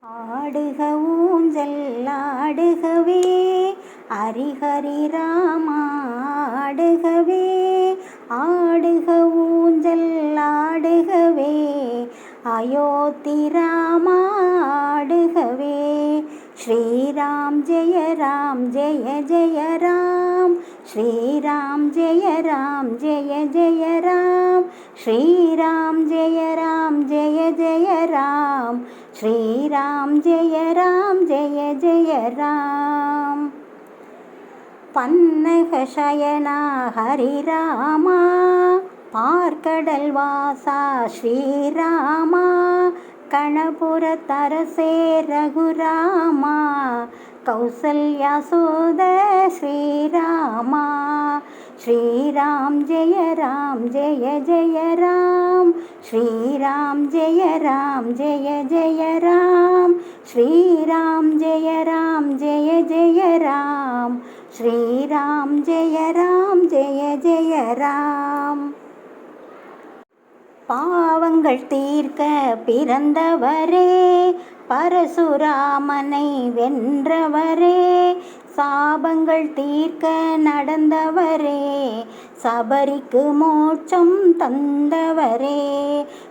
ஆடுக ஊஞ்சல் ஆடுகவே ஹரிஹரி ராமா ஆடுகவே ஆடுக ஊஞ்சல் ஆடுகவே அயோத்தி ராமா ஆடுகவே ஸ்ரீராம் ஜெய ராம் ஜெய ஜெய ராம் ஸ்ரீராம் ஜெய ராம் ஜெய ஜெய ராம் ஸ்ரீராம் ஜெய ராம் ஜெய ஜெய ராம் ஸ்ரீராம் ஜெய ராம் ஜெய ஜெய ராம் பன்னக சயனா ஹரி ராமா பார்க்கடல் வாசா ஸ்ரீராமா கணபுரத்தரசே ரகுராமா கௌசல்யா சோத ஸ்ரீராமா ஸ்ரீராம் ஜெய ராம் ஜெய ஜெய ராம் ஸ்ரீராம் ஜெய ராம் ஜெய ஜெய ராம் ஸ்ரீராம் ஜெய ராம் ஜெய ஜெய ராம் ஸ்ரீராம் ஜெய ராம் ஜெய ஜெய ராம் பாவங்கள் தீர்க்க பிறந்தவரே பரசுராமனை வென்றவரே சாபங்கள் தீர்க்க நடந்தவரே சபரிக்கு மோட்சம் தந்தவரே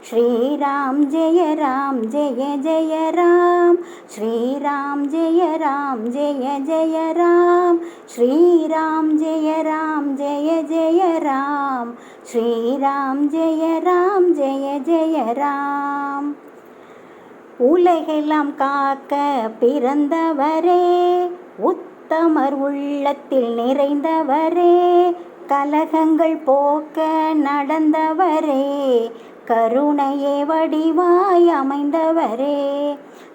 ஸ்ரீராம் ஜெய ராம் ஜெய ஜெய ராம் ஸ்ரீராம் ஜெய ராம் ஜெய ஜெய ராம் ஸ்ரீராம் ஜெய ராம் ஜெய ஜெய ராம் ஸ்ரீராம் ஜெய ராம் ஜெய ஜெய ராம் உலகெல்லாம் காக்க பிறந்தவரே உத்தமர் உள்ளத்தில் நிறைந்தவரே கலகங்கள் போக்க நடந்தவரே கருணையே வடிவாய் அமைந்தவரே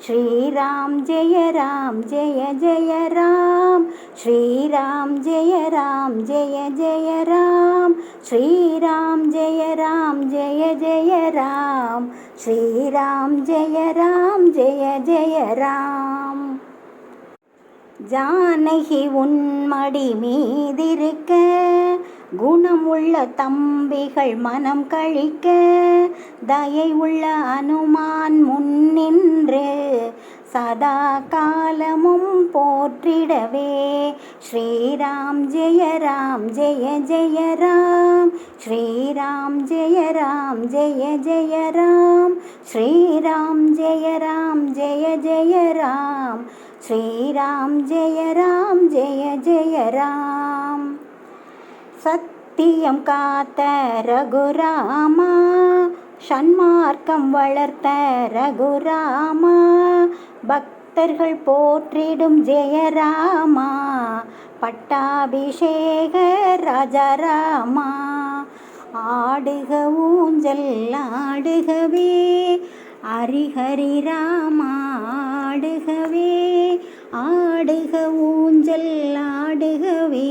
ஸ்ரீராம் ஜெய ராம் ஜெய ஜெய ராம் ஸ்ரீராம் ஜெய ராம் ஜெய ஜெய ராம் ஸ்ரீராம் ஜெய ராம் ஜெய ஜெய ராம் ஸ்ரீராம் ஜெய ராம் ஜெய ஜெய ராம் ஜானகி உன்மடி மீதிருக்க குணமுள்ள தம்பிகள் மனம் கழிக்க தயை உள்ள அனுமான் முன்னின்று சதா காலமும் போற்றிடவே ஸ்ரீராம் ஜெய ராம் ஜெய ஜெய ராம் ஸ்ரீராம் ஜெய ராம் ஜெய ஜெய ராம் ஸ்ரீராம் ஜெய ராம் ஜெய ஜெய ராம் ஸ்ரீராம் ஜெய ராம் ஜெய ஜெய ராம் சத்தியம் காத்த ரகுராமா சன்மார்க்கம் வளர்த்த ரகுராமா பக்தர்கள் போற்றிடும் ஜெயராமா பட்டாபிஷேக ராஜாராமா ஆடுக ஊஞ்சல் ஆடுகவே ஹரிஹரி ராமா ஆடுகவே ஆடுக ஊஞ்சல் ஆடுகவே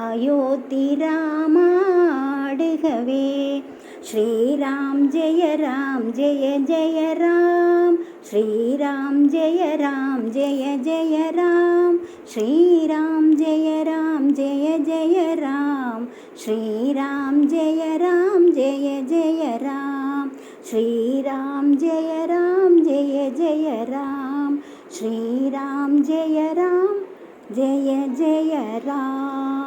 அயோத்தி ராமா ஆடுகவே ஸ்ரீராம் ஜெய ராம் ஜெய ஜெய ராம் ஸ்ரீராம் ஜெய ராம் ஜெய ஜெய ராம் ஸ்ரீராம் ஜெய ராம் ஜெய ஜெய ராம் ஸ்ரீராம் ஜெய ராம் ஜெய ஜெய ராம் ஸ்ரீராம் ஜெய ராம் ஜெய ஜெய ராம் ஸ்ரீராம் ஜெய ராம் ஜெய ஜெய ராம்.